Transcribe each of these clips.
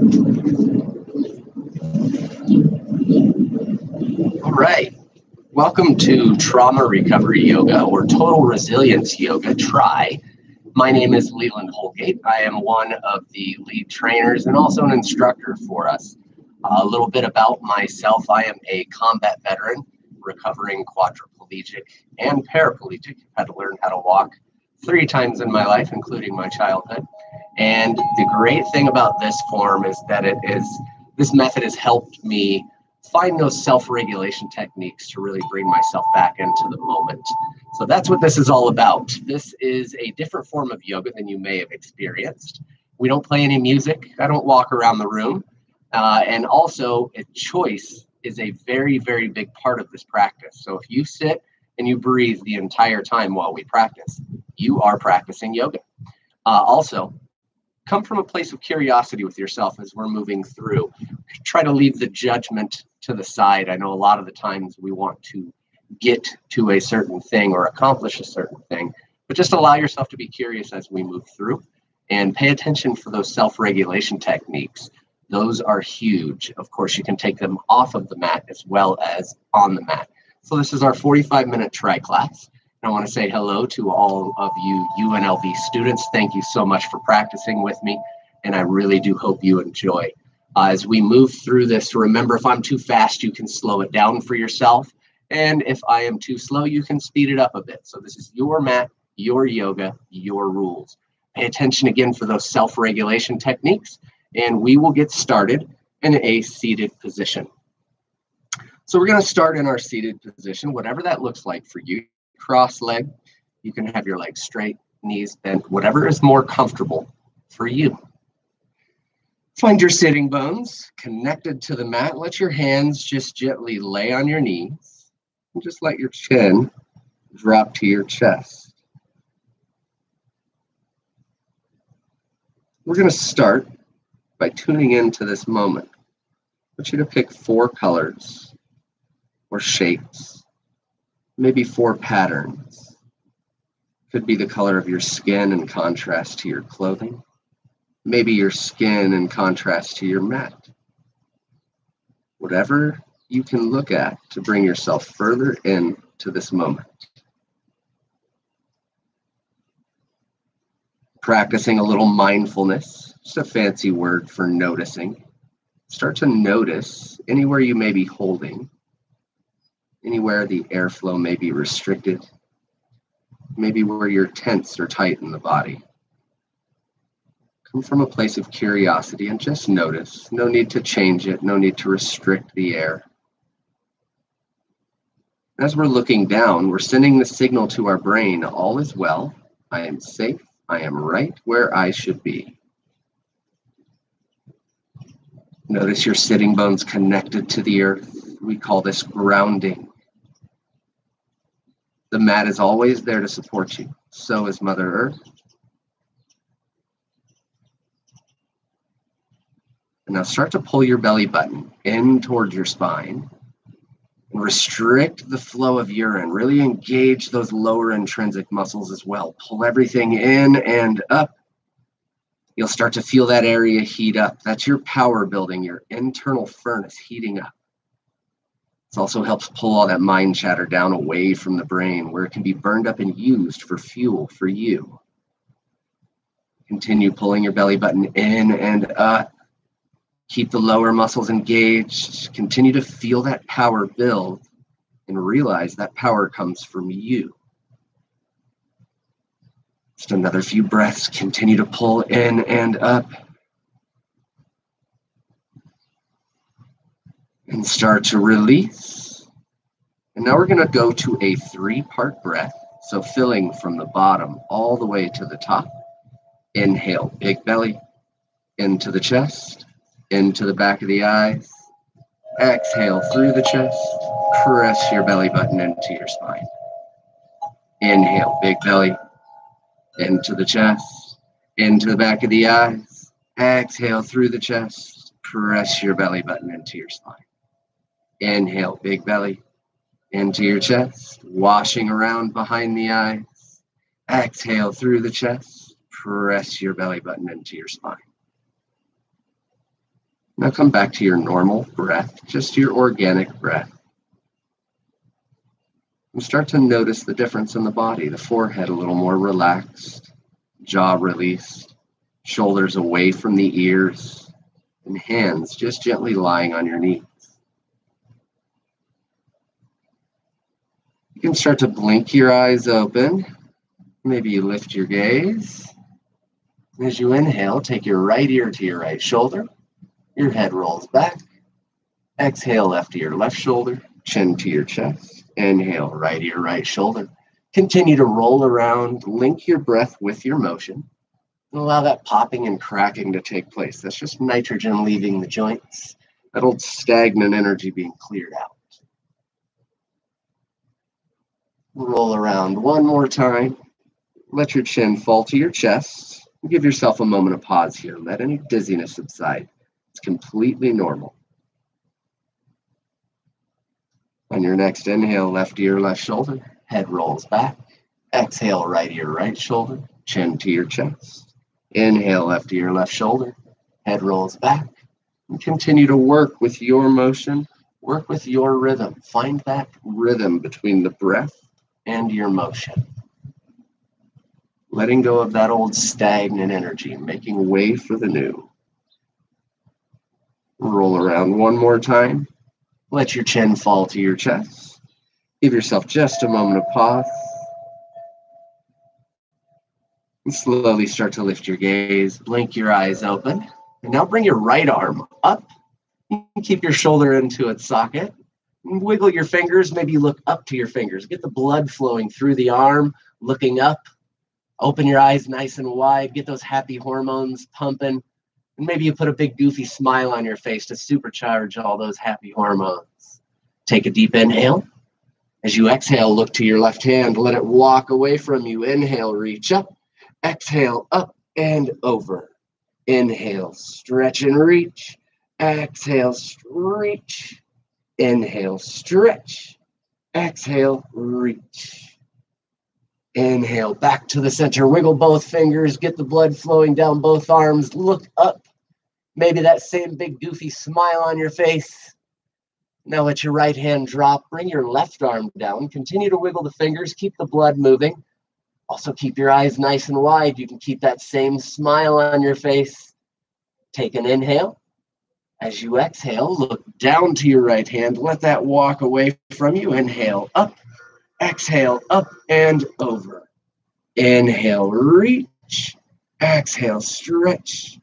All right. Welcome to Trauma Recovery Yoga, or Total Resilience Yoga, TRY. My name is Leland Holgate. I am one of the lead trainers and also an instructor for us. A little bit about myself. I am a combat veteran, recovering quadriplegic and paraplegic. Had to learn how to walk 3 times in my life, including my childhood. And the great thing about this form is that this method has helped me find those self-regulation techniques to really bring myself back into the moment. So that's what this is all about. This is a different form of yoga than you may have experienced. We don't play any music. I don't walk around the room. And also, choice is a very, very big part of this practice. So if you sit and you breathe the entire time while we practice, you are practicing yoga. Also, come from a place of curiosity with yourself as we're moving through. Try to leave the judgment to the side. I know a lot of the times we want to get to a certain thing or accomplish a certain thing, but just allow yourself to be curious as we move through and pay attention for those self-regulation techniques. Those are huge. Of course, you can take them off of the mat as well as on the mat. So this is our 45-minute TRY class. I want to say hello to all of you UNLV students. Thank you so much for practicing with me, and I really do hope you enjoy. As we move through this, remember, if I'm too fast, you can slow it down for yourself, and if I am too slow, you can speed it up a bit. So this is your mat, your yoga, your rules. Pay attention again for those self-regulation techniques, and we will get started in a seated position. So we're going to start in our seated position, whatever that looks like for you. Cross leg, you can have your legs straight, knees bent, whatever is more comfortable for you. Find your sitting bones connected to the mat. Let your hands just gently lay on your knees and just let your chin drop to your chest. We're going to start by tuning into this moment. I want you to pick 4 colors or shapes. Maybe 4 patterns. Could be the color of your skin in contrast to your clothing. Maybe your skin in contrast to your mat. Whatever you can look at to bring yourself further into this moment. Practicing a little mindfulness, just a fancy word for noticing. Start to notice anywhere you may be holding. Anywhere the airflow may be restricted, maybe where you're tense or tight in the body. Come from a place of curiosity and just notice. No need to change it, no need to restrict the air. As we're looking down, we're sending the signal to our brain, all is well, I am safe, I am right where I should be. Notice your sitting bones connected to the earth. We call this grounding. The mat is always there to support you. So is Mother Earth. And now start to pull your belly button in towards your spine. And restrict the flow of urine. Really engage those lower intrinsic muscles as well. Pull everything in and up. You'll start to feel that area heat up. That's your power building, your internal furnace heating up. This also helps pull all that mind chatter down away from the brain where it can be burned up and used for fuel for you. Continue pulling your belly button in and up. Keep the lower muscles engaged. Continue to feel that power build and realize that power comes from you. Just another few breaths. Continue to pull in and up. And start to release. And now we're going to go to a 3-part breath. So filling from the bottom all the way to the top. Inhale, big belly, into the chest, into the back of the eyes. Exhale through the chest. Press your belly button into your spine. Inhale, big belly, into the chest, into the back of the eyes. Exhale through the chest. Press your belly button into your spine. Inhale, big belly, into your chest, washing around behind the eyes. Exhale through the chest, press your belly button into your spine. Now come back to your normal breath, just your organic breath. And start to notice the difference in the body. The forehead a little more relaxed, jaw released, shoulders away from the ears, and hands just gently lying on your knees. You can start to blink your eyes open. Maybe you lift your gaze. As you inhale, take your right ear to your right shoulder. Your head rolls back. Exhale, left ear, left shoulder, chin to your chest. Inhale, right ear, right shoulder. Continue to roll around, link your breath with your motion, and allow that popping and cracking to take place. That's just nitrogen leaving the joints, that old stagnant energy being cleared out. Roll around one more time. Let your chin fall to your chest. Give yourself a moment of pause here. Let any dizziness subside. It's completely normal. On your next inhale, left ear, left shoulder, head rolls back. Exhale, right ear, right shoulder, chin to your chest. Inhale, left ear, left shoulder, head rolls back. And continue to work with your motion, work with your rhythm. Find that rhythm between the breath and your motion. Letting go of that old stagnant energy, making way for the new. Roll around one more time. Let your chin fall to your chest. Give yourself just a moment of pause. And slowly start to lift your gaze. Blink your eyes open. And now bring your right arm up. Keep your shoulder into its socket. Wiggle your fingers. Maybe you look up to your fingers. Get the blood flowing through the arm, looking up. Open your eyes nice and wide. Get those happy hormones pumping. And maybe you put a big goofy smile on your face to supercharge all those happy hormones. Take a deep inhale. As you exhale, look to your left hand. Let it walk away from you. Inhale, reach up. Exhale, up and over. Inhale, stretch and reach. Exhale, reach. Inhale, stretch. Exhale, reach. Inhale, back to the center. Wiggle both fingers. Get the blood flowing down both arms. Look up. Maybe that same big goofy smile on your face. Now let your right hand drop. Bring your left arm down. Continue to wiggle the fingers. Keep the blood moving. Also keep your eyes nice and wide. You can keep that same smile on your face. Take an inhale. As you exhale, look down to your right hand. Let that walk away from you. Inhale, up. Exhale, up and over. Inhale, reach. Exhale, stretch.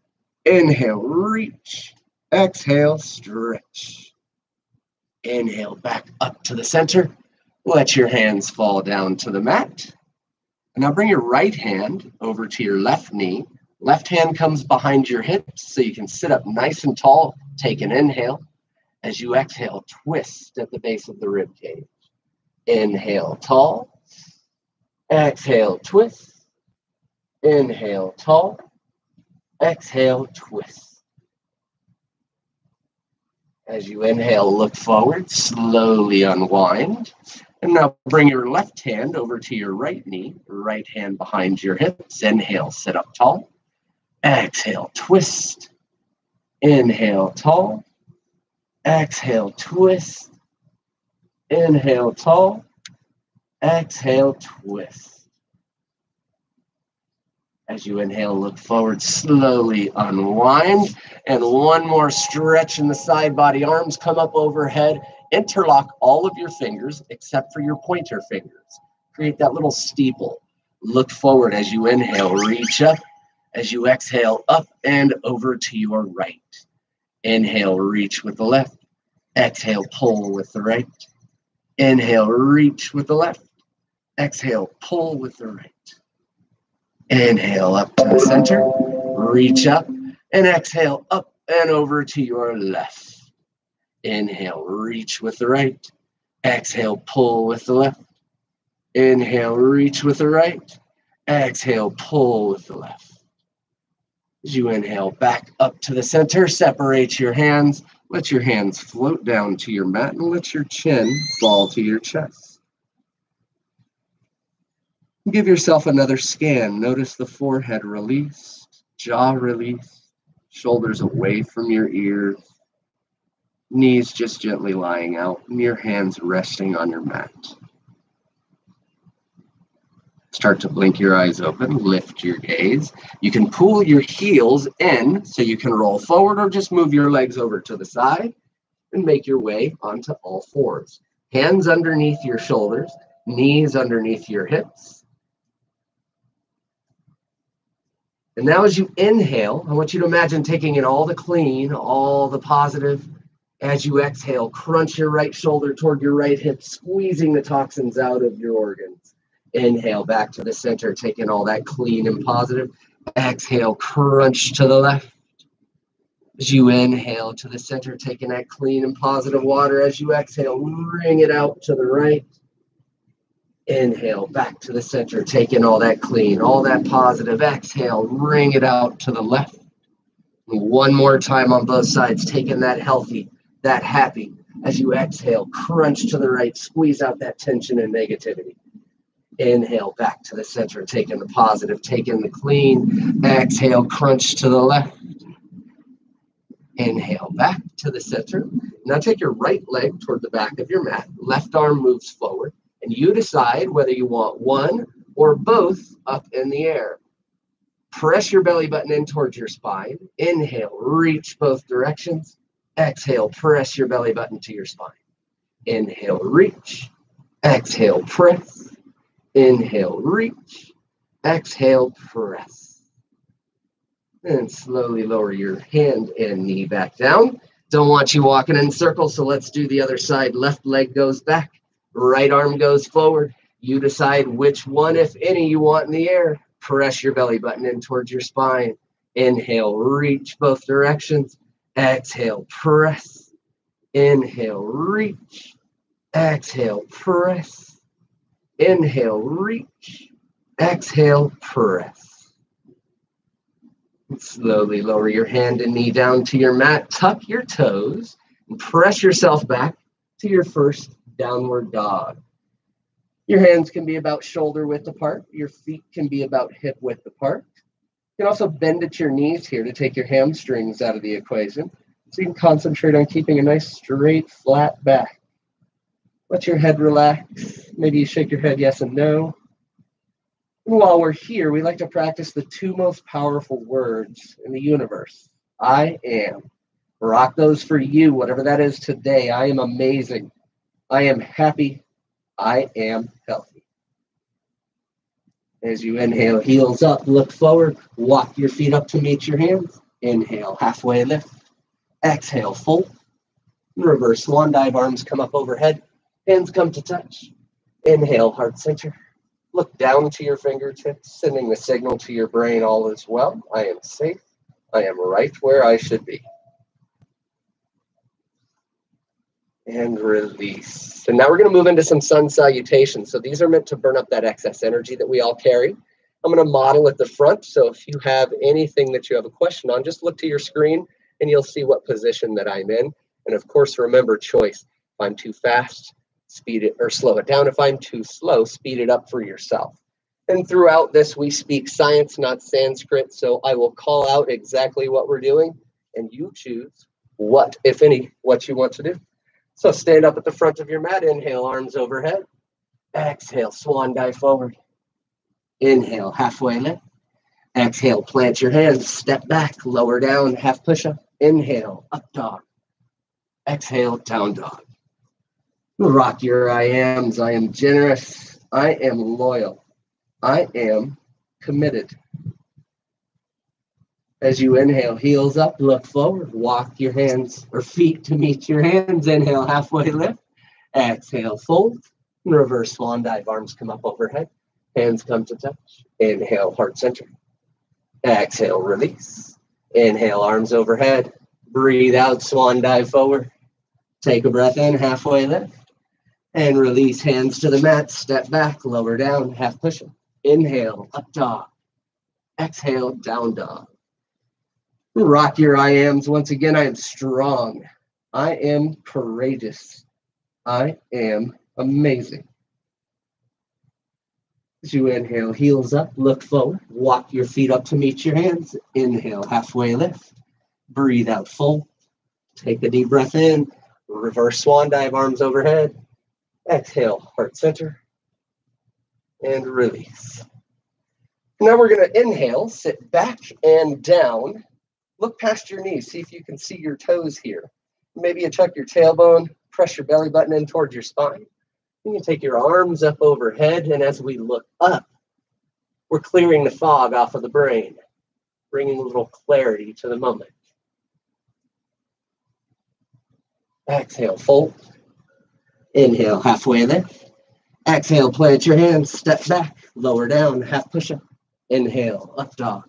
Inhale, reach. Exhale, stretch. Inhale, back up to the center. Let your hands fall down to the mat. And now bring your right hand over to your left knee. Left hand comes behind your hips so you can sit up nice and tall. Take an inhale. As you exhale, twist at the base of the rib cage. Inhale, tall. Exhale, twist. Inhale, tall. Exhale, twist. As you inhale, look forward, slowly unwind. And now bring your left hand over to your right knee, right hand behind your hips. Inhale, sit up tall. Exhale, twist. Inhale, tall. Exhale, twist. Inhale, tall. Exhale, twist. As you inhale, look forward, slowly unwind. And one more stretch in the side body. Arms come up overhead. Interlock all of your fingers except for your pointer fingers. Create that little steeple. Look forward as you inhale, reach up. As you exhale, up and over to your right. Inhale, reach with the left. Exhale, pull with the right. Inhale, reach with the left. Exhale, pull with the right. Inhale, up to the center. Reach up and exhale, up and over to your left. Inhale, reach with the right. Exhale, pull with the left. Inhale, reach with the right. Exhale, pull with the left. As you inhale, back up to the center, separate your hands. Let your hands float down to your mat and let your chin fall to your chest. Give yourself another scan. Notice the forehead released, jaw released, Shoulders away from your ears. Knees just gently lying out, and your hands resting on your mat. Start to blink your eyes open, lift your gaze. You can pull your heels in so you can roll forward, or just move your legs over to the side and make your way onto all fours. Hands underneath your shoulders, knees underneath your hips. And now as you inhale, I want you to imagine taking in all the clean, all the positive. As you exhale, crunch your right shoulder toward your right hip, squeezing the toxins out of your organs. Inhale back to the center, take in all that clean and positive. Exhale, crunch to the left. As you inhale to the center, taking that clean and positive water. As you exhale, wring it out to the right. Inhale back to the center, take in all that clean, all that positive. Exhale, wring it out to the left. And one more time on both sides, taking that healthy, that happy. As you exhale, crunch to the right, squeeze out that tension and negativity. Inhale back to the center, taking the positive, taking the clean. Exhale, crunch to the left. Inhale back to the center. Now take your right leg toward the back of your mat. Left arm moves forward, and you decide whether you want one or both up in the air. Press your belly button in towards your spine. Inhale, reach both directions. Exhale, press your belly button to your spine. Inhale, reach. Exhale, press. Inhale, reach. Exhale, press. And slowly lower your hand and knee back down. Don't want you walking in circles, so let's do the other side. Left leg goes back. Right arm goes forward. You decide which one, if any, you want in the air. Press your belly button in towards your spine. Inhale, reach both directions. Exhale, press. Inhale, reach. Exhale, press. Inhale, reach. Exhale, press. And slowly lower your hand and knee down to your mat. Tuck your toes and press yourself back to your first downward dog. Your hands can be about shoulder width apart. Your feet can be about hip width apart. You can also bend at your knees here to take your hamstrings out of the equation. So you can concentrate on keeping a nice straight, flat back. Let your head relax. Maybe you shake your head yes and no. And while we're here, we like to practice the two most powerful words in the universe. I am. Rock those for you, whatever that is today. I am amazing. I am happy. I am healthy. As you inhale, heels up, look forward, walk your feet up to meet your hands. Inhale, halfway lift. Exhale, fold. Reverse swan dive, arms come up overhead. Hands come to touch. Inhale, heart center. Look down to your fingertips, sending the signal to your brain all is well. I am safe. I am right where I should be. And release. And now we're going to move into some sun salutations. So these are meant to burn up that excess energy that we all carry. I'm going to model at the front. So if you have anything that you have a question on, just look to your screen and you'll see what position that I'm in. And of course, remember choice. If I'm too fast, speed it or slow it down. If I'm too slow, speed it up for yourself. And throughout this, we speak science, not Sanskrit. So I will call out exactly what we're doing and you choose what, if any, what you want to do. So stand up at the front of your mat. Inhale, arms overhead. Exhale, swan dive forward. Inhale, halfway lift. Exhale, plant your hands, step back, lower down, half push-up. Inhale, up dog. Exhale, down dog. Rock your I ams. I am generous. I am loyal. I am committed. As you inhale, heels up, look forward, walk your hands or feet to meet your hands. Inhale, halfway lift. Exhale, fold. Reverse swan dive, arms come up overhead. Hands come to touch. Inhale, heart center. Exhale, release. Inhale, arms overhead. Breathe out, swan dive forward. Take a breath in, halfway lift. And release, hands to the mat, step back, lower down, half push-up. Inhale, up dog. Exhale, down dog. Rock your I ams. Once again, I am strong. I am courageous. I am amazing. As you inhale, heels up, look forward, walk your feet up to meet your hands. Inhale, halfway lift. Breathe out full. Take a deep breath in. Reverse swan dive, arms overhead. Exhale, heart center. And release. Now we're going to inhale, sit back and down. Look past your knees. See if you can see your toes here. Maybe you tuck your tailbone, press your belly button in towards your spine. You can take your arms up overhead, and as we look up, we're clearing the fog off of the brain, bringing a little clarity to the moment. Exhale, fold. Inhale, halfway lift. Exhale, plant your hands, step back, lower down, half push-up. Inhale, up dog.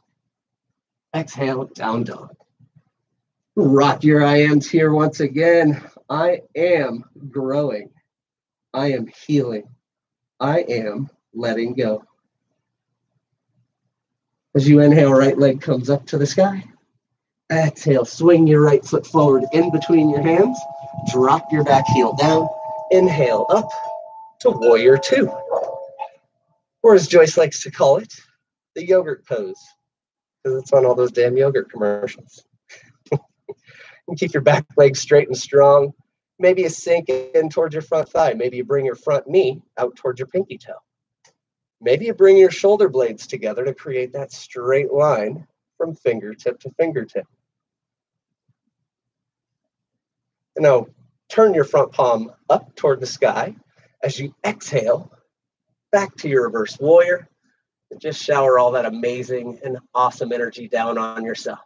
Exhale, down dog. Rock your I ams here once again. I am growing. I am healing. I am letting go. As you inhale, right leg comes up to the sky. Exhale, swing your right foot forward in between your hands. Drop your back heel down. Inhale up to warrior two. Or as Joyce likes to call it, the yogurt pose. Because it's on all those damn yogurt commercials. And keep your back leg straight and strong. Maybe you sink in towards your front thigh. Maybe you bring your front knee out towards your pinky toe. Maybe you bring your shoulder blades together to create that straight line from fingertip to fingertip. And now turn your front palm up toward the sky. As you exhale, back to your reverse warrior. And just shower all that amazing and awesome energy down on yourself.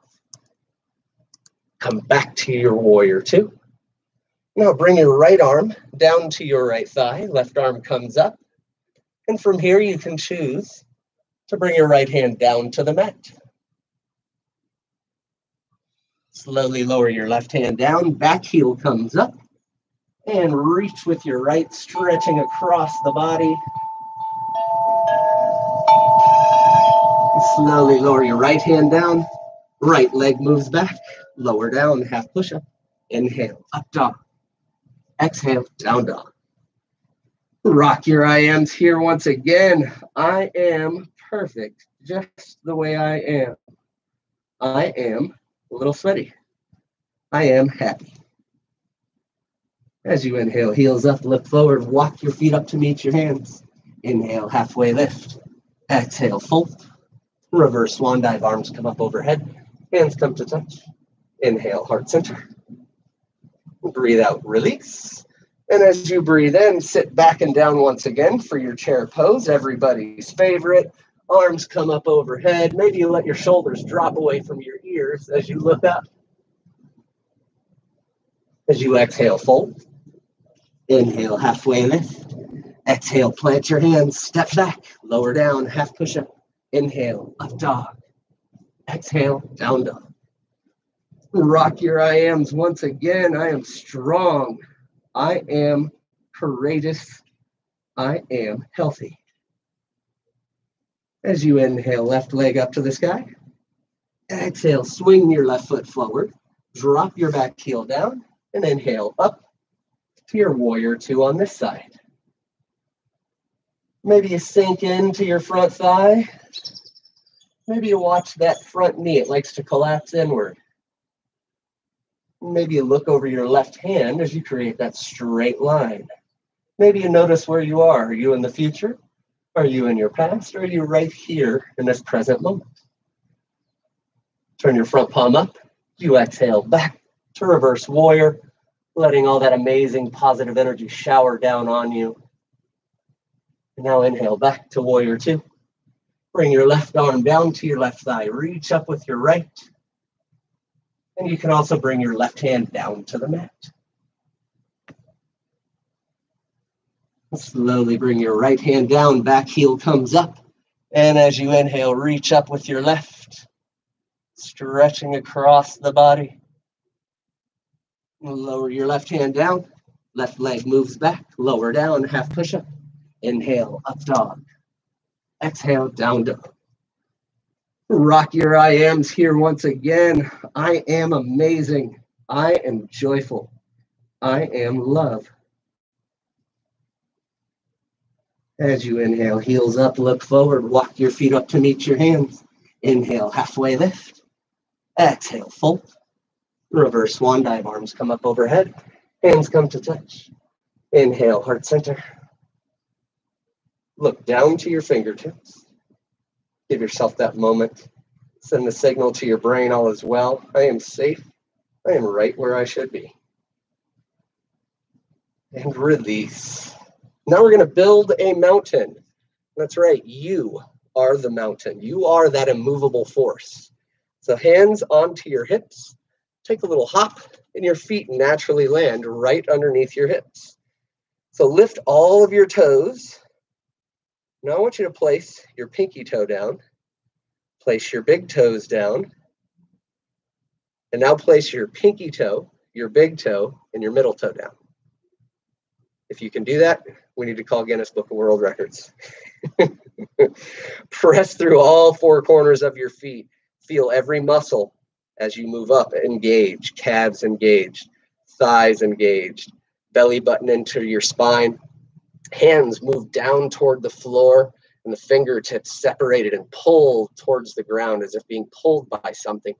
Come back to your warrior two. Now bring your right arm down to your right thigh. Left arm comes up. And from here you can choose to bring your right hand down to the mat. Slowly lower your left hand down. Back heel comes up. And reach with your right, stretching across the body. Slowly lower your right hand down. Right leg moves back. Lower down, half push-up. Inhale, up dog. Exhale, down dog. Rock your I ams here once again. I am perfect, just the way I am. I am a little sweaty. I am happy. As you inhale, heels up, look forward, walk your feet up to meet your hands. Inhale, halfway lift. Exhale, fold. Reverse swan dive, arms come up overhead. Hands come to touch. Inhale, heart center. Breathe out, release. And as you breathe in, sit back and down once again for your chair pose, everybody's favorite. Arms come up overhead. Maybe you let your shoulders drop away from your ears as you look up. As you exhale, fold. Inhale, halfway lift. Exhale, plant your hands, step back, lower down, half push-up. Inhale, up dog. Exhale, down dog. Rock your I ams once again. I am strong. I am courageous. I am healthy. As you inhale, left leg up to the sky. Exhale, swing your left foot forward. Drop your back heel down and inhale up to your warrior two on this side. Maybe you sink into your front thigh. Maybe you watch that front knee. It likes to collapse inward. Maybe you look over your left hand as you create that straight line. Maybe you notice where you are. Are you in the future? Are you in your past? Or are you right here in this present moment? Turn your front palm up. You exhale back to reverse warrior, letting all that amazing positive energy shower down on you. And now inhale back to warrior two. Bring your left arm down to your left thigh. Reach up with your right. And you can also bring your left hand down to the mat. Slowly bring your right hand down, back heel comes up. And as you inhale, reach up with your left, stretching across the body. Lower your left hand down, left leg moves back, lower down, half push-up. Inhale, up dog. Exhale, down dog. Rock your I ams here once again. I am amazing. I am joyful. I am love. As you inhale, heels up, look forward, walk your feet up to meet your hands. Inhale, halfway lift. Exhale, fold. Reverse swan dive, arms come up overhead, hands come to touch. Inhale, heart center. Look down to your fingertips. Give yourself that moment. Send the signal to your brain, all is well. I am safe. I am right where I should be. And release. Now we're going to build a mountain. That's right. You are the mountain. You are that immovable force. So hands onto your hips. Take a little hop, and your feet naturally land right underneath your hips. So lift all of your toes. Now I want you to place your pinky toe down. Place your big toes down. And now place your pinky toe, your big toe, and your middle toe down. If you can do that, we need to call Guinness Book of World Records. Press through all four corners of your feet. Feel every muscle as you move up. Engage, calves engaged, thighs engaged, belly button into your spine. Hands move down toward the floor and the fingertips separated and pulled towards the ground as if being pulled by something.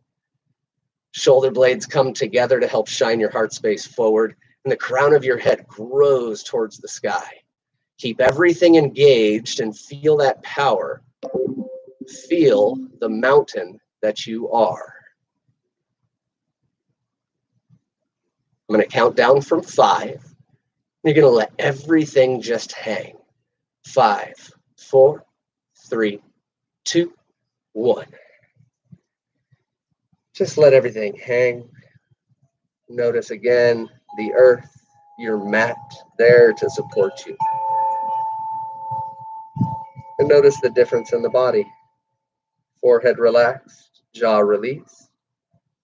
Shoulder blades come together to help shine your heart space forward, and the crown of your head grows towards the sky. Keep everything engaged and feel that power. Feel the mountain that you are. I'm going to count down from 5. You're going to let everything just hang. 5, 4, 3, 2, 1. Just let everything hang. Notice again the earth, your mat there to support you. And notice the difference in the body. Forehead relaxed, jaw released,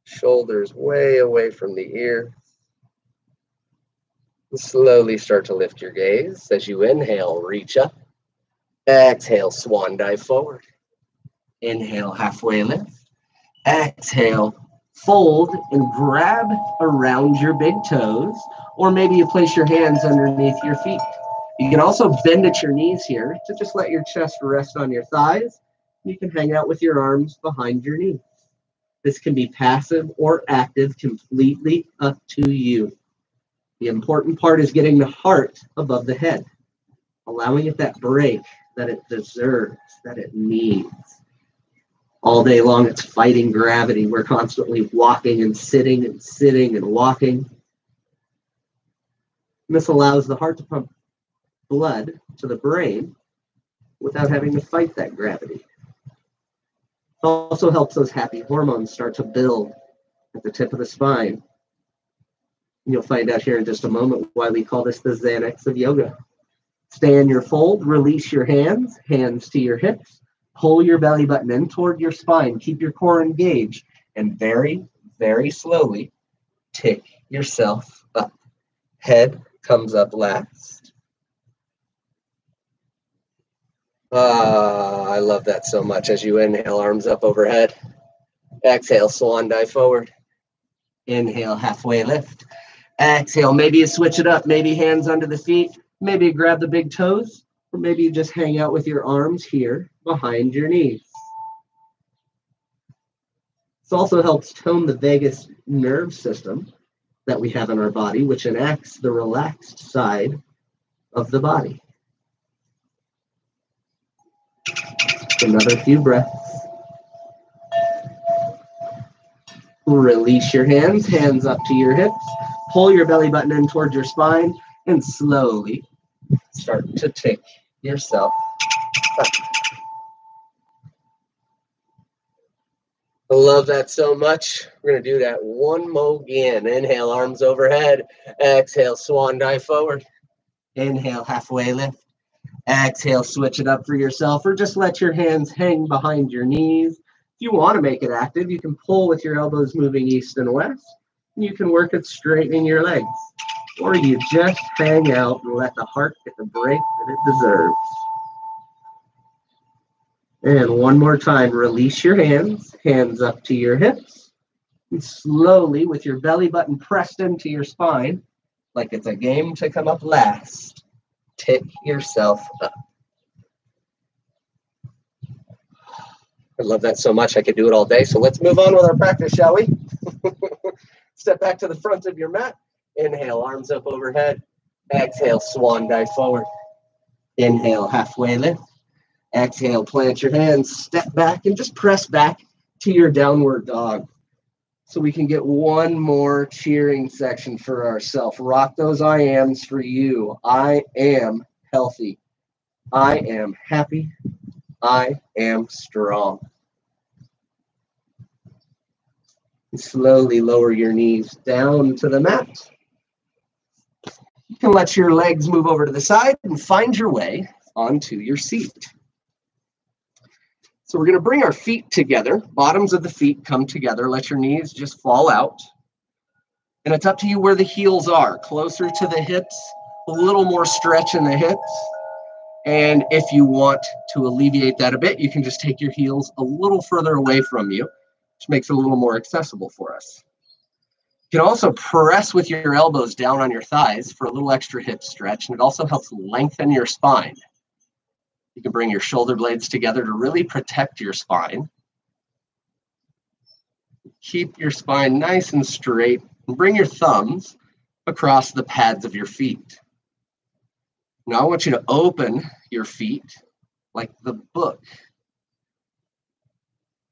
shoulders way away from the ear. And slowly start to lift your gaze. As you inhale, reach up. Exhale, swan dive forward. Inhale, halfway lift. Exhale, fold and grab around your big toes, or maybe you place your hands underneath your feet. You can also bend at your knees here to just let your chest rest on your thighs. You can hang out with your arms behind your knees. This can be passive or active, completely up to you. The important part is getting the heart above the head, allowing it that break that it deserves, that it needs. All day long, it's fighting gravity. We're constantly walking and sitting and walking. And this allows the heart to pump blood to the brain without having to fight that gravity. It also helps those happy hormones start to build at the tip of the spine. And you'll find out here in just a moment why we call this the Xanax of Yoga. Stay in your fold, release your hands to your hips. Pull your belly button in toward your spine. Keep your core engaged. And very, very slowly tick yourself up. Head comes up last. I love that so much. As you inhale, arms up overhead. Exhale, swan dive forward. Inhale, halfway lift. Exhale, maybe you switch it up. Maybe hands under the feet. Maybe you grab the big toes. Or maybe you just hang out with your arms here behind your knees. This also helps tone the vagus nerve system that we have in our body, which enacts the relaxed side of the body. Another few breaths. Release your hands up to your hips. Pull your belly button in towards your spine and slowly start to tick yourself up. I love that so much. We're going to do that one more again. Inhale, arms overhead. Exhale, swan dive forward. Inhale, halfway lift. Exhale, switch it up for yourself, or just let your hands hang behind your knees. If you want to make it active, you can pull with your elbows moving east and west. You can work at straightening your legs, or you just hang out and let the heart get the break that it deserves. And one more time, release your hands up to your hips. And slowly, with your belly button pressed into your spine, like it's a game to come up last, tick yourself up. I love that so much. I could do it all day. So let's move on with our practice, shall we? Step back to the front of your mat. Inhale, arms up overhead. Exhale, swan dive forward. Inhale, halfway lift. Exhale, plant your hands, step back, and just press back to your downward dog. So we can get one more cheering section for ourselves. Rock those I ams for you. I am healthy. I am happy. I am strong. And slowly lower your knees down to the mat. You can let your legs move over to the side and find your way onto your seat. So we're going to bring our feet together. Bottoms of the feet come together. Let your knees just fall out. And it's up to you where the heels are. Closer to the hips, a little more stretch in the hips. And if you want to alleviate that a bit, you can just take your heels a little further away from you, which makes it a little more accessible for us. You can also press with your elbows down on your thighs for a little extra hip stretch, and it also helps lengthen your spine. You can bring your shoulder blades together to really protect your spine. Keep your spine nice and straight, and bring your thumbs across the pads of your feet. Now I want you to open your feet like the book.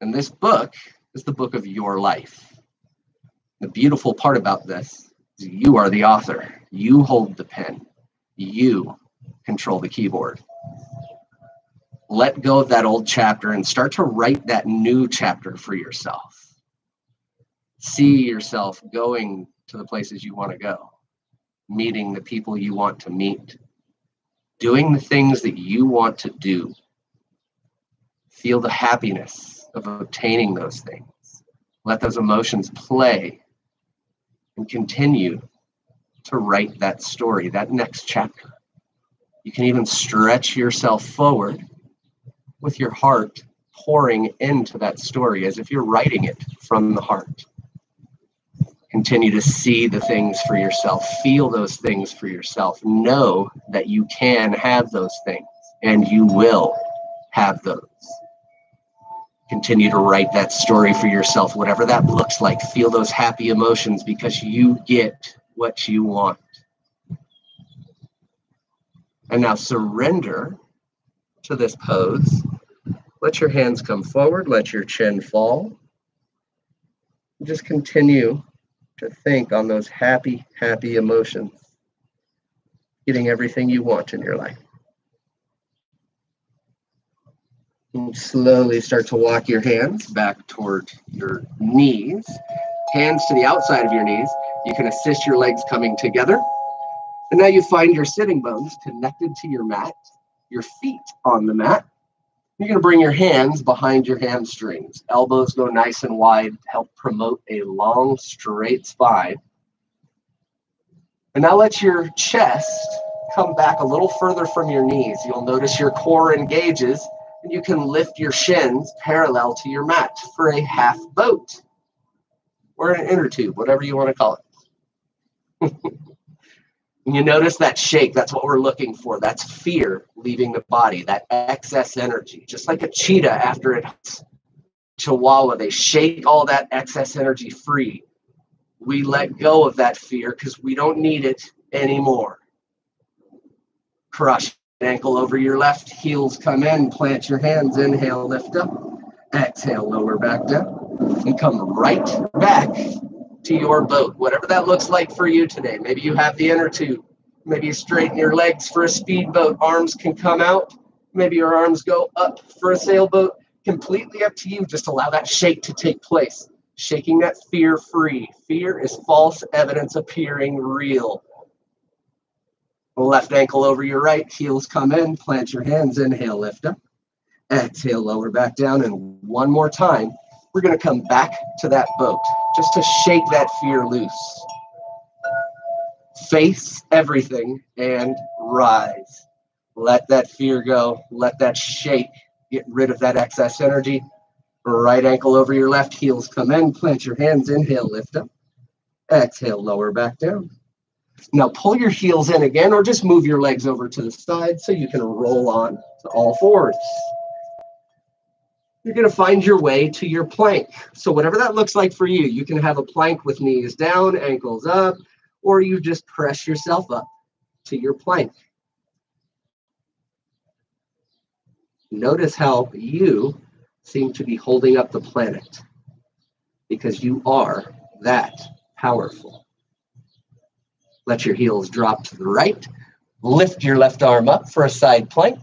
And this book is the book of your life. The beautiful part about this is you are the author. You hold the pen. You control the keyboard. Let go of that old chapter and start to write that new chapter for yourself. See yourself going to the places you want to go, meeting the people you want to meet, doing the things that you want to do. Feel the happiness of obtaining those things. Let those emotions play and continue to write that story, that next chapter. You can even stretch yourself forward with your heart pouring into that story as if you're writing it from the heart. Continue to see the things for yourself. Feel those things for yourself. Know that you can have those things and you will have those. Continue to write that story for yourself, whatever that looks like. Feel those happy emotions because you get what you want. And now surrender to this pose. Let your hands come forward. Let your chin fall. Just continue to think on those happy, happy emotions. Getting everything you want in your life. And slowly start to walk your hands back toward your knees. Hands to the outside of your knees. You can assist your legs coming together. And now you find your sitting bones connected to your mat, your feet on the mat. You're going to bring your hands behind your hamstrings. Elbows go nice and wide to help promote a long, straight spine. And now let your chest come back a little further from your knees. You'll notice your core engages, and you can lift your shins parallel to your mat for a half boat or an inner tube, whatever you want to call it. And you notice that shake, that's what we're looking for. That's fear leaving the body, that excess energy. Just like a cheetah after it hunts chihuahua, they shake all that excess energy free. We let go of that fear because we don't need it anymore. Crush ankle over your left, heels come in, plant your hands, inhale, lift up. Exhale, lower back down. And come right back to your boat, whatever that looks like for you today. Maybe you have the inner tube. Maybe you straighten your legs for a speedboat. Arms can come out. Maybe your arms go up for a sailboat. Completely up to you. Just allow that shake to take place. Shaking that fear free. Fear is false evidence appearing real. Left ankle over your right. Heels come in. Plant your hands. Inhale, lift up. Exhale, lower back down. And one more time, we're going to come back to that boat just to shake that fear loose. Face everything and rise. Let that fear go. Let that shake. Get rid of that excess energy. Right ankle over your left. Heels come in. Plant your hands. Inhale, lift up. Exhale, lower back down. Now pull your heels in again or just move your legs over to the side so you can roll on to all fours. you're going to find your way to your plank. So whatever that looks like for you, you can have a plank with knees down, ankles up, or you just press yourself up to your plank. Notice how you seem to be holding up the planet because you are that powerful. Let your heels drop to the right. Lift your left arm up for a side plank.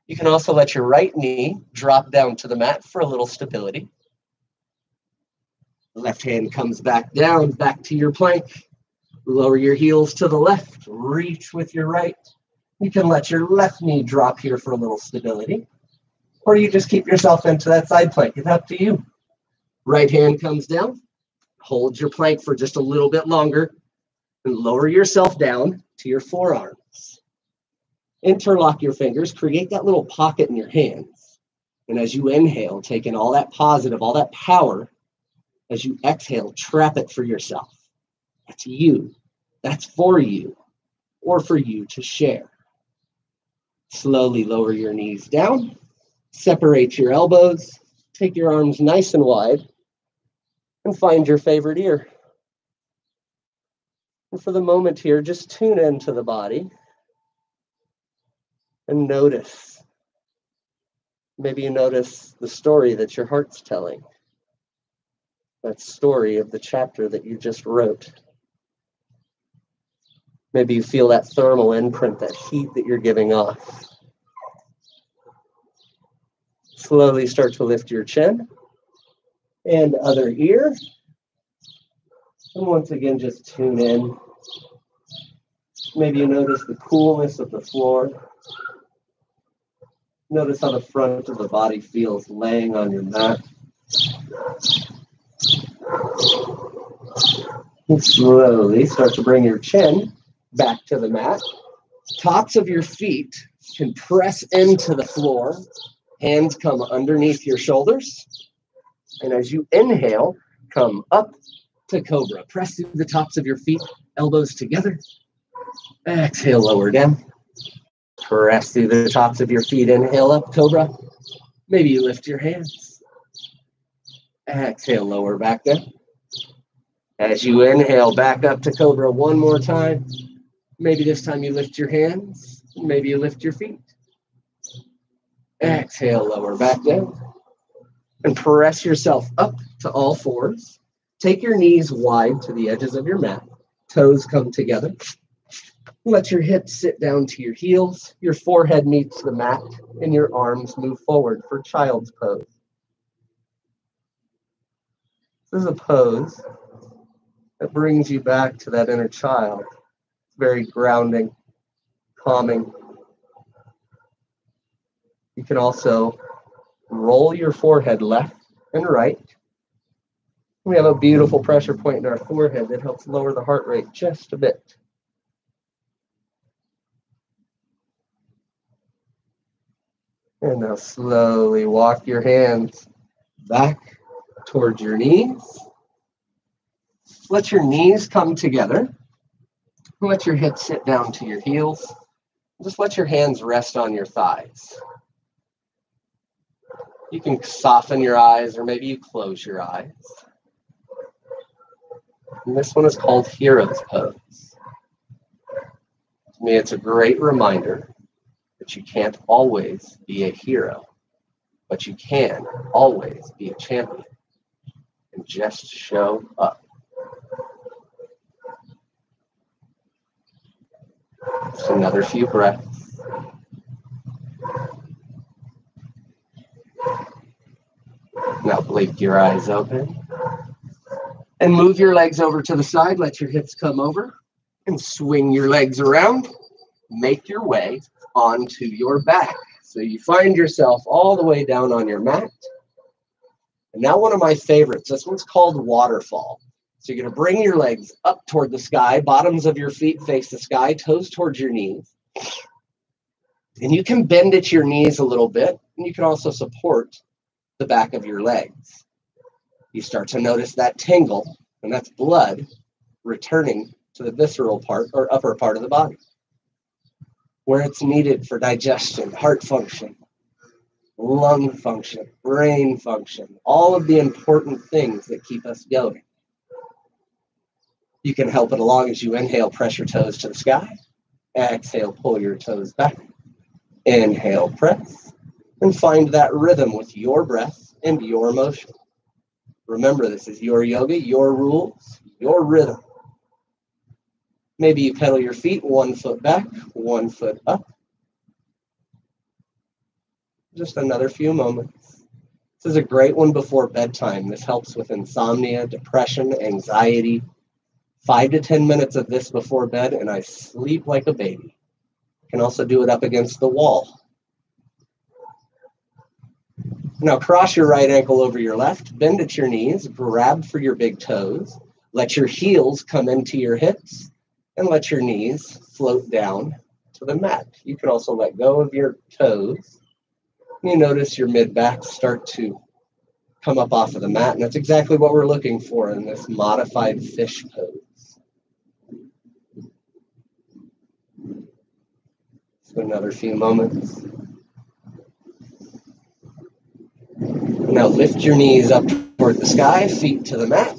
You can also let your right knee drop down to the mat for a little stability. Left hand comes back down, back to your plank. Lower your heels to the left. Reach with your right. You can let your left knee drop here for a little stability. Or you just keep yourself into that side plank. It's up to you. Right hand comes down. Hold your plank for just a little bit longer. And lower yourself down to your forearms. Interlock your fingers, create that little pocket in your hands. And as you inhale, take in all that positive, all that power. As you exhale, trap it for yourself. That's you. That's for you, or for you to share. Slowly lower your knees down. Separate your elbows. Take your arms nice and wide. And find your favorite ear. And for the moment here, just tune into the body. And notice. Maybe you notice the story that your heart's telling. That story of the chapter that you just wrote. Maybe you feel that thermal imprint, that heat that you're giving off. Slowly start to lift your chin and other ear. And once again, just tune in. Maybe you notice the coolness of the floor. Notice how the front of the body feels laying on your mat. And slowly start to bring your chin back to the mat. Tops of your feet can press into the floor. Hands come underneath your shoulders. And as you inhale, come up to cobra. Press through the tops of your feet, elbows together. Exhale, lower down. Press through the tops of your feet, inhale up, cobra. Maybe you lift your hands. Exhale, lower back down. As you inhale, back up to cobra one more time. Maybe this time you lift your hands. Maybe you lift your feet. Exhale, lower back down. And press yourself up to all fours. Take your knees wide to the edges of your mat. Toes come together. Let your hips sit down to your heels. Your forehead meets the mat, and your arms move forward for child's pose. This is a pose that brings you back to that inner child. It's very grounding, calming. You can also roll your forehead left and right. We have a beautiful pressure point in our forehead that helps lower the heart rate just a bit. And now slowly walk your hands back towards your knees. Let your knees come together. Let your hips sit down to your heels. Just let your hands rest on your thighs. You can soften your eyes, or maybe you close your eyes. And this one is called Hero's Pose. To me, it's a great reminder that you can't always be a hero, but you can always be a champion and just show up. Just another few breaths. Now blink your eyes open and move your legs over to the side. Let your hips come over and swing your legs around. Make your way onto your back. So you find yourself all the way down on your mat. And now one of my favorites, this one's called waterfall. So you're going to bring your legs up toward the sky, bottoms of your feet face the sky, toes towards your knees. And you can bend at your knees a little bit, and you can also support the back of your legs. You start to notice that tingle, and that's blood returning to the visceral part or upper part of the body, where it's needed for digestion, heart function. lung function, brain function, all of the important things that keep us going. You can help it along as you inhale, press your toes to the sky. Exhale, pull your toes back. Inhale, press, and find that rhythm with your breath and your motion. Remember, this is your yoga, your rules, your rhythm. Maybe you pedal your feet 1 foot back, 1 foot up. Just another few moments. This is a great one before bedtime. This helps with insomnia, depression, anxiety. 5 to 10 minutes of this before bed, and I sleep like a baby. You can also do it up against the wall. Now cross your right ankle over your left, bend at your knees, grab for your big toes, let your heels come into your hips, and let your knees float down to the mat. You can also let go of your toes. You notice your mid-back start to come up off of the mat, and that's exactly what we're looking for in this modified fish pose. So another few moments. Now lift your knees up toward the sky, feet to the mat.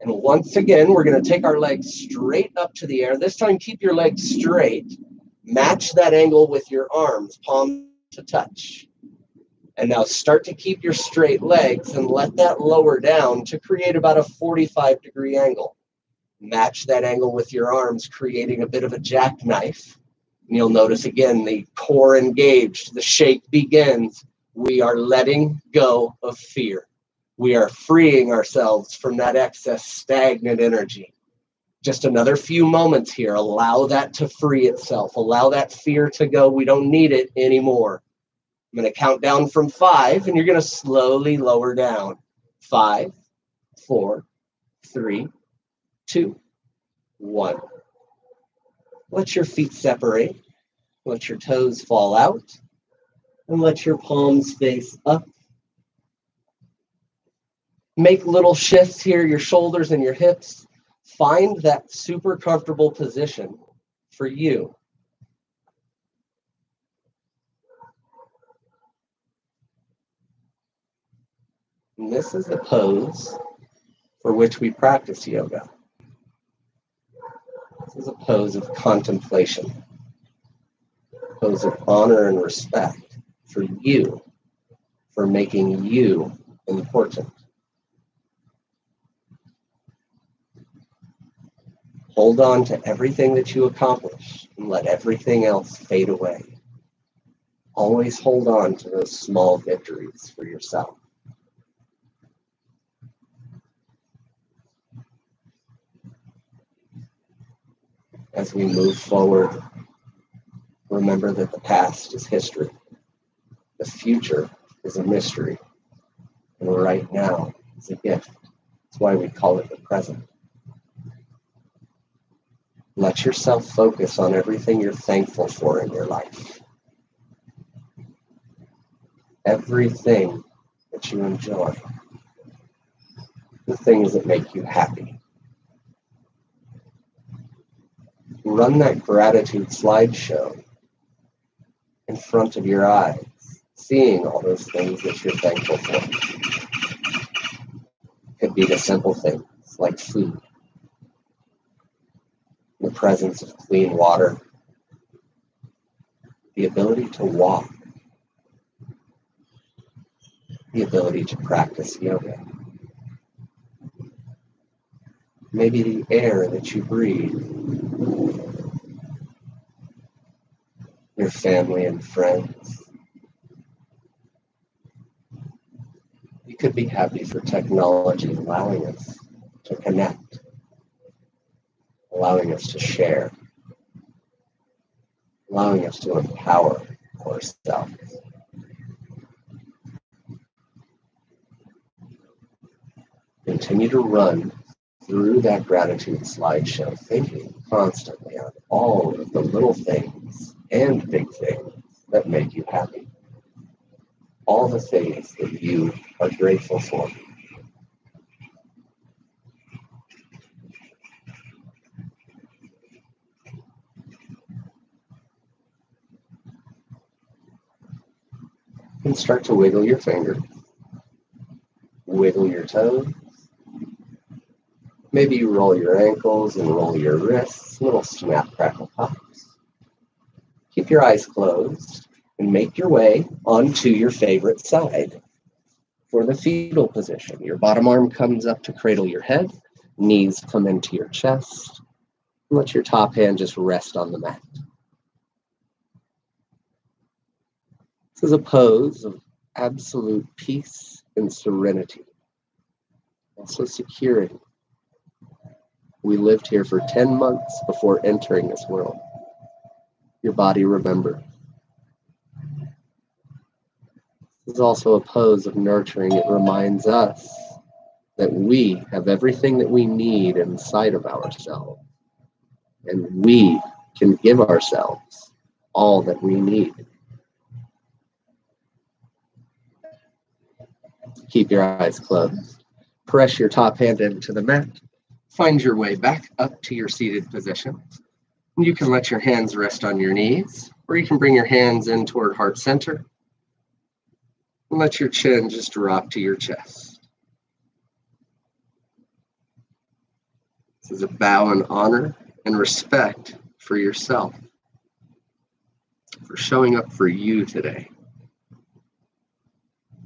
And once again, we're going to take our legs straight up to the air. This time, keep your legs straight. Match that angle with your arms, palm to touch. And now start to keep your straight legs and let that lower down to create about a 45-degree angle. Match that angle with your arms, creating a bit of a jackknife. And you'll notice again, the core engaged, the shake begins. We are letting go of fear. We are freeing ourselves from that excess stagnant energy. Just another few moments here. Allow that to free itself. Allow that fear to go. We don't need it anymore. I'm going to count down from 5, and you're going to slowly lower down. 5, 4, 3, 2, 1. Let your feet separate. Let your toes fall out. And let your palms face up. Make little shifts here, your shoulders and your hips. Find that super comfortable position for you. And this is the pose for which we practice yoga. This is a pose of contemplation, a pose of honor and respect for you, for making you important. Hold on to everything that you accomplish and let everything else fade away. Always hold on to those small victories for yourself. As we move forward, remember that the past is history. The future is a mystery. And right now is a gift. That's why we call it the present. Let yourself focus on everything you're thankful for in your life. Everything that you enjoy. The things that make you happy. Run that gratitude slideshow in front of your eyes, seeing all those things that you're thankful for. Could be the simple things like food, the presence of clean water, the ability to walk, the ability to practice yoga. Maybe the air that you breathe, your family and friends. You could be happy for technology allowing us to connect, allowing us to share, allowing us to empower ourselves. Continue to run through that gratitude slideshow, thinking constantly on all of the little things and big things that make you happy. All the things that you are grateful for. And start to wiggle your finger. Wiggle your toes. Maybe you roll your ankles and roll your wrists, little snap, crackle, pops. Keep your eyes closed and make your way onto your favorite side. For the fetal position, your bottom arm comes up to cradle your head, knees come into your chest. Let your top hand just rest on the mat. This is a pose of absolute peace and serenity, also security. We lived here for 10 months before entering this world. Your body remembers. This is also a pose of nurturing. It reminds us that we have everything that we need inside of ourselves, and we can give ourselves all that we need. Keep your eyes closed. Press your top hand into the mat. Find your way back up to your seated position. You can let your hands rest on your knees, or you can bring your hands in toward heart center. And let your chin just drop to your chest. This is a bow in honor and respect for yourself, for showing up for you today,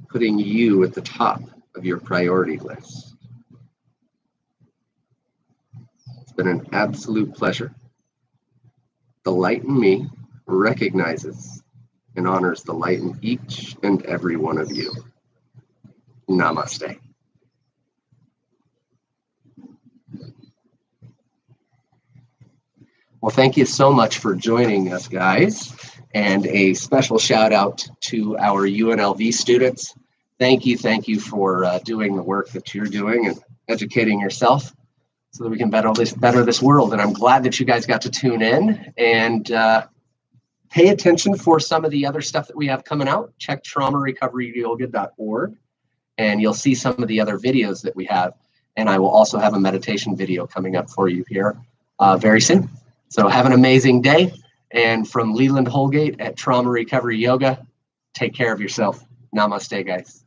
putting you at the top of your priority list. It's been an absolute pleasure. The light in me recognizes and honors the light in each and every one of you. Namaste. Well, thank you so much for joining us, guys. And a special shout out to our UNLV students. Thank you for doing the work that you're doing and educating yourself so that we can better this world. And I'm glad that you guys got to tune in and pay attention for some of the other stuff that we have coming out. Check traumarecoveryyoga.org and you'll see some of the other videos that we have. And I will also have a meditation video coming up for you here very soon. So have an amazing day. And from Leland Holgate at Trauma Recovery Yoga, take care of yourself. Namaste, guys.